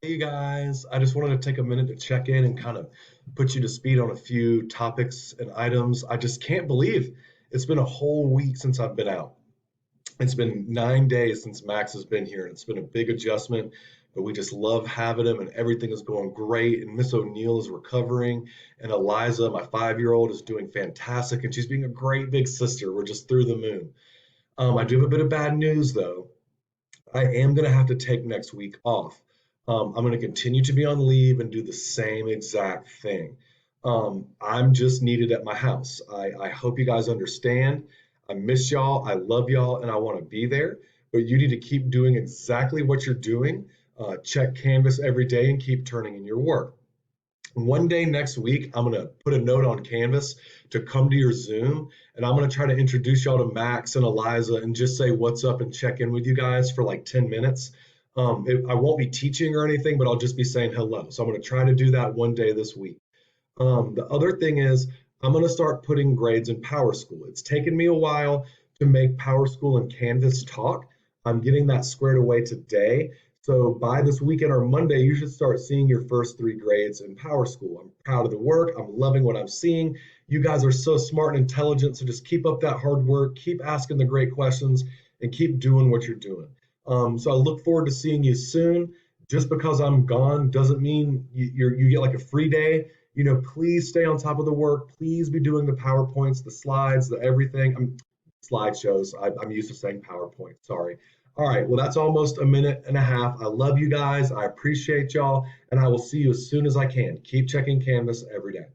Hey guys, I just wanted to take a minute to check in and kind of put you to speed on a few topics and items. I just can't believe it's been a whole week since I've been out. It's been 9 days since Max has been here, and it's been a big adjustment, but we just love having him, and everything is going great. And Miss O'Neill is recovering, and Eliza, my 5-year-old, is doing fantastic, and she's being a great big sister. We're just through the moon. I do have a bit of bad news though. I am going to have to take next week off. I'm going to continue to be on leave and do the same exact thing. I'm just needed at my house. I hope you guys understand. I miss y'all. I love y'all, and I want to be there. But you need to keep doing exactly what you're doing. Check Canvas every day and keep turning in your work. One day next week, I'm going to put a note on Canvas to come to your Zoom, and I'm going to try to introduce y'all to Max and Eliza and just say what's up and check in with you guys for like 10 minutes. I won't be teaching or anything, but I'll just be saying hello. So I'm going to try to do that one day this week. The other thing is, I'm going to start putting grades in Power School. It's taken me a while to make Power School and Canvas talk. I'm getting that squared away today. So by this weekend or Monday, you should start seeing your first 3 grades in Power School. I'm proud of the work. I'm loving what I'm seeing. You guys are so smart and intelligent. So just keep up that hard work, keep asking the great questions, and keep doing what you're doing. So I look forward to seeing you soon. Just because I'm gone doesn't mean you get like a free day. Please stay on top of the work. Please be doing the PowerPoints, the slides, the everything. Slideshows. I'm used to saying PowerPoint. Sorry. All right. Well, that's almost a minute and a half. I love you guys. I appreciate y'all. And I will see you as soon as I can. Keep checking Canvas every day.